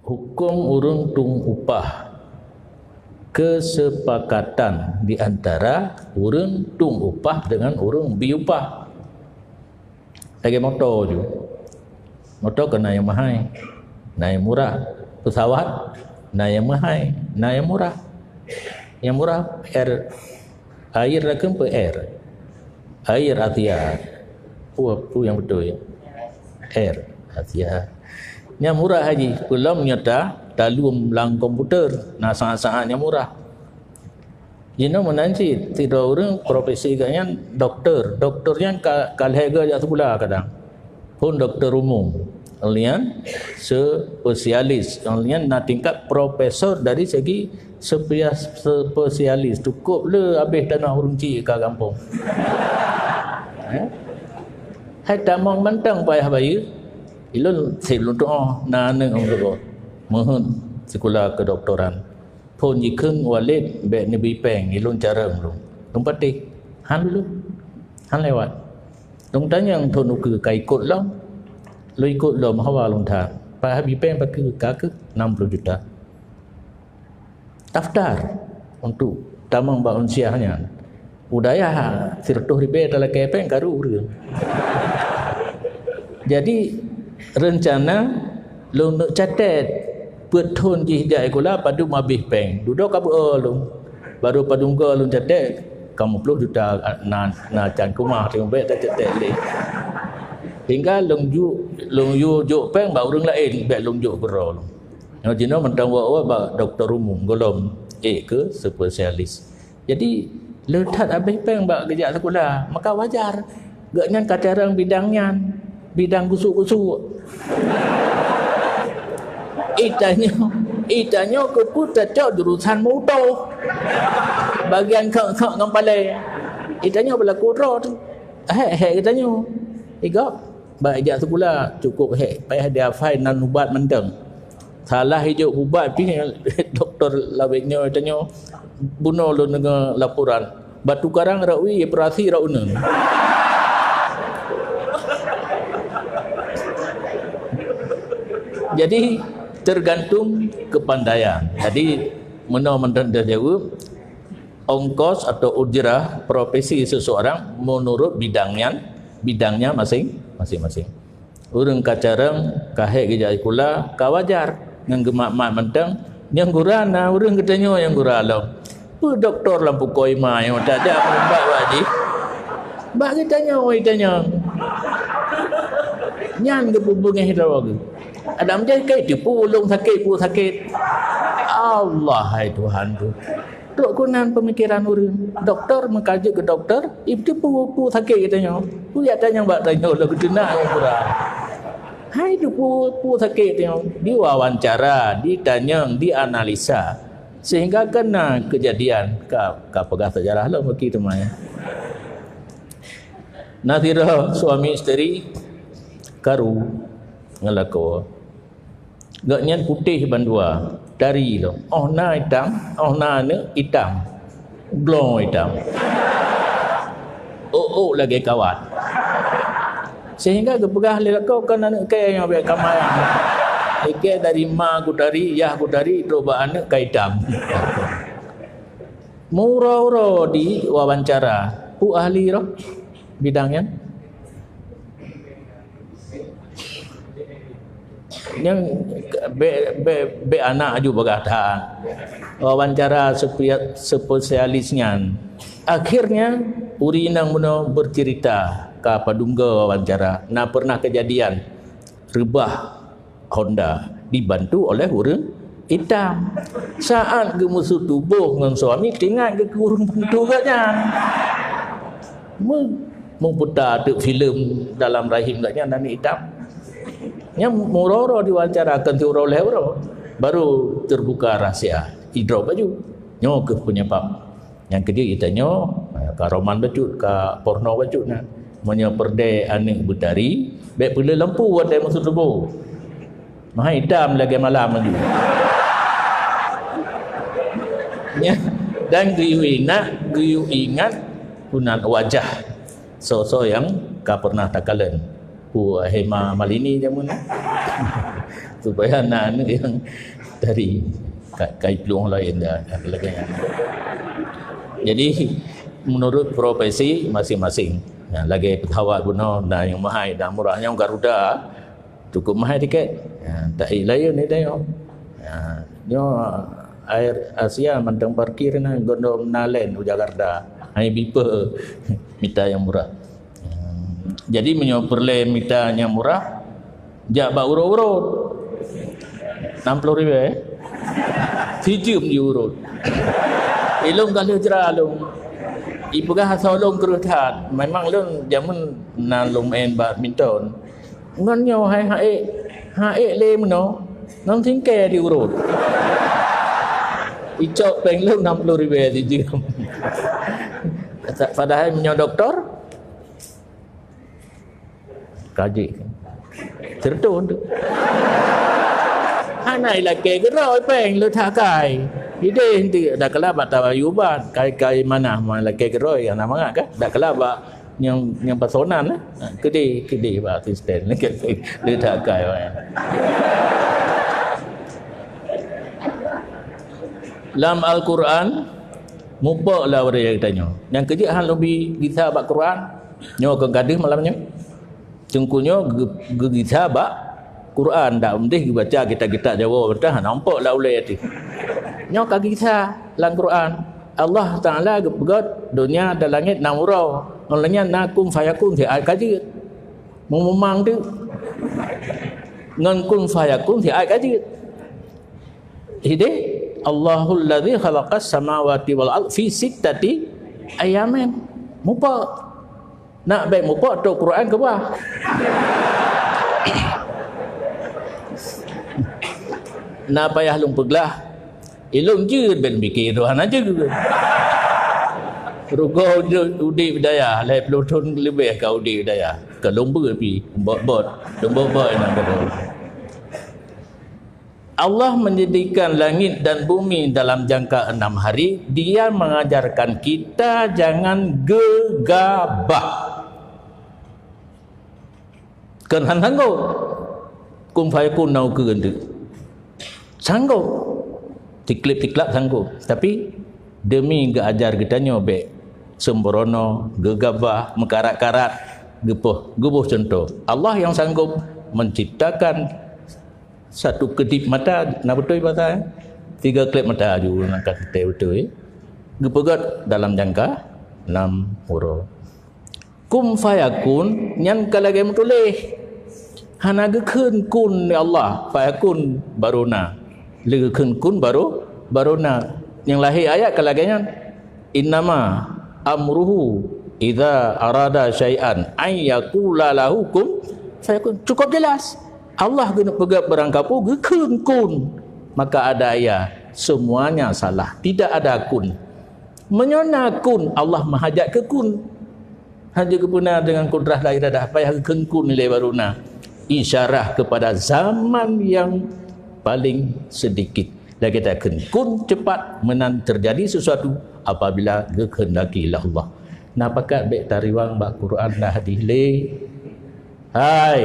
hukum urang tung upah, kesepakatan di antara urang tung upah dengan urang bi upah. Lagi motor je, motor kena yang mahal, nah yang murah. Pesawat nah yang mahal, nah yang murah. Yang murah air lah ke air Asia. Apa yang betul ya? Air Asia. Yang murah haji, belum nyata dalam lang komputer. Nah sangat-sangat yang murah. Jino menanci tidak orang profesi kanya doktor. Doktornya kalhega jatuh pula kadang. Pun doktor umum. Alian spesialis. Alian nak tingkat profesor dari segi spesialis. Cukup le habis tanah urung cik ke kampung. Hai tamang mentang payah bayi. Ilun silun doa na neng orang mohon sekolah kedoktoran. Pun jikun walid be nabi peng ilun carang lu. Tumpati han dulu. Han lewat. Tung tanya yang thon uku kai ikut lah. Lu ikut lo mahawa long thang. Pak Habib peng pakai kakek 60 juta. Daftar untuk tamang ba unsiahnya. Budaya sirtuh ribe dalam kepeng karu. Jadi rencana lu nak catat betul jihjai kula padu mabih peng duduk kabu lu baru padungga lu catat kamu perlu juta na can kumah tengok baik tak catat le hingga lungju juk peng ba urang lain baik lungju bero lu yang jino mentang wa doktor umum golom ke spesialis. Jadi letak habis peng ba kerja sekolah maka wajar gaknya kacarang bidangnya bidang gusuk-gusuk. Itanya ke putar jurusan motor. Bagian kek ngempalai. Itanya berlaku roh tu. Itanya. Iga baik sekolah cukup payah dia fine nan ubat menteng. Salah hijau ubat pi doktor laweknya itanya bunuh lu dengan laporan. Batu karang rawi operasi rauna. Jadi tergantung kepandaian. Jadi menurut jawab ongkos atau ujrah profesi seseorang menurut bidangnya masing-masing. Urang kacarang kahek geja kula kawajar ngan gemak-mak mentang yang gurana urang katanya yang guralo. Tu doktor lampu koima yang tak ada membak wadi. Bak kitanya. Nyan ke bubung hidawagu. Ada macam kai tipu ulung sakit pu sakit. Allah hai Tuhan tu. Tok kunan pemikiran urang. Doktor mengkaji ke doktor, itu pu sakit katanya. Pu ya tanya bak tanya lah kedenak kurang. Hai tu pu sakit tanya. Diwawancara, ditanya, dianalisa sehingga kena kejadian ka pegah sejarah lah bagi teman. Nazira suami isteri karu ngelako. Gaknya putih bandua dari lo. Oh na hitam, oh na ne hitam. Blong hitam. Oh lagi kawat. Sehingga kepegah lelako kan anak kaya yang biar kamayang. Ike dari ma ku dari, yah ku dari, coba anak kaya hitam. Murau di wawancara. Pu ahli roh bidangnya. Yang be anak aju berkata wawancara spesialisnya akhirnya urinang muno bercerita ke padungga wawancara nah pernah kejadian rebah Honda dibantu oleh urang hitam saat ke musuh tubuh dengan suami tinggal ke urang bantu katnya memputar filem dalam rahim katnya dan hitam yang muroro diwawancarakan tu oleh orang baru terbuka rahsia hidro baju nyo ke penyebab yang kedua itanya ka roman baju ka porno baju na monya perde anak budari baik pula lampu ada musuh tubuh mah hitam lagi malam lagi ya dan guyu ingat kunat wajah sosok yang ka pernah takalan Hema Malini jamun supaya anak yang dari kai peluang lain dah lagi. Jadi menurut profesi masing-masing. Lagi pesawat guna dan yang mahal dan murah yang Garuda cukup mahal tiket. Tak lain ni dia. Nyo air Asia mandang parkir na gondom nalen Jakarta. Hai bipa minta yang murah. Jadi menyoperle minta yang murah. Jak ba urut-urut. 60,000 Sijum di urut. Ilung kalau jeralung. Ibu kah solong kerutat. Memang lung zaman nalung main badminton. Ngonyo hai le meno. Nong tingke di urut. Icok penglung 60,000 sijum. Padahal menyo doktor kaji. Tertun tu. Anai lagi geroi peng lu thakai. Ide nanti dah kelaba tawayuban kai mana lagi geroi ana mangak ka. Dah kelaba yang personal kedi ba asisten lagi lu thakai wa. Dalam Al-Quran mupa lah orang yang tanya. Yang kerja hal lebih kita bak Quran. Nyo ke gadis malamnya. Cengkunyo gigita bak Quran dak mendih baca kita Jawa betul nampak lah ulai tu. Nyo ka kita lang Quran. Allah Taala begot dunia dan langit enam urau. Olehnya nakum fayakun thì ai kaji. Memang tu. Ngan kun fayakun thì ai kaji. Jadi Allahul ladzi khalaqas samawati wal ardh fi sittati ayamin. Mupa nak baik mupa tu Quran ke bah. Nak payah lung peglah. Ilung je ben fikir Tuhan aja juga. Rugo udi bidaya, lai pelutun lebih kau udi bidaya. Ke lomba pi, bot-bot, lomba-bot nak kata. Allah menjadikan langit dan bumi dalam jangka 6 hari. Dia mengajarkan kita jangan gegabah. Kan sanggup. Kum fayakun nau ke gendu. Sanggup. Tiklip-tiklap sanggup. Tapi demi ajar kita nyobek sembrono, gegabah, mekarat-karat, gebuh contoh. Allah yang sanggup menciptakan satu kedip mata, nak betul bahasa 3 klip mata juga nak kata betul. Gepegat dalam jangka 6 huruf. Kum fayakun nyan kalage mutuleh. Hana gekeun kun ya Allah, fayakun baruna. Legekeun kun baruna. Yang lahir ayat kalagenya innama amruhu idza arada syai'an ay yaqula lahu kun fayakun. Cukup jelas. Allah kena pegat berangkapu gekeun kun. Maka ada ayat semuanya salah, tidak ada kun. Menyona kun, Allah menghajat ke kun. Haja kepuna dengan kudrah la iradah payah gekeun kun nilai baruna. Isyarah kepada zaman yang paling sedikit. Dan kita kun cepat terjadi sesuatu apabila kehendaki Allah. Napakat baik tariwang bak Quran dah hadis le. Hai.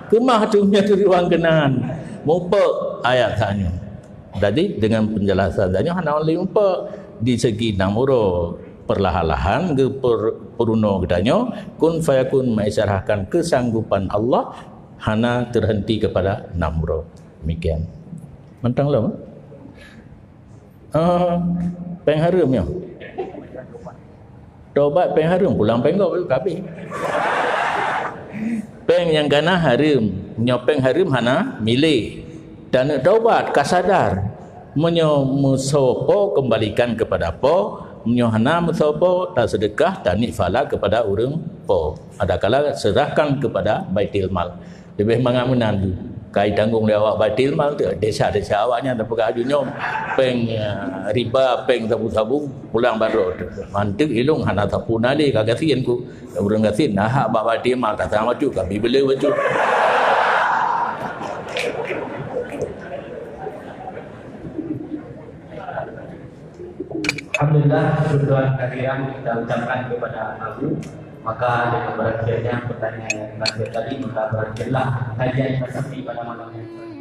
Kemah tunya tariwang kenan. Mupa ayat tanya. Jadi dengan penjelasan tanya hana oleh mupa di segi namuro perlahan-lahan ke peruno katanya kun fayakun mengisyarahkan kesanggupan Allah hana terhenti kepada namro. Demikian. Mentang lama. Pengharum ya. Tobat pengharum pulang penggok kabeh. Peng yang kena harum, nyopeng harum hana milih. Dan taubat kasadar menyopo kembalikan kepada po, menyohana musopo tak sedekah tak nifala kepada orang po. Adakala serahkan kepada baitil mal. Lebih mengamunan tu. Kai tanggung dia awak baitil mal tu desa-desa awaknya tak pegang nyom peng riba peng sabu-sabu pulang baru mantik ilung hana tapuna le kagasian ku urang gasin nah ba baitil mal tak sama tu kami beli baju. Alhamdulillah berdoa kehadiran kita ucapkan kepada Abu Maka dengan berakhirnya pertanyaan yang terakhir tadi, maka berakhirlah kajian Tasawuf pada malam ini.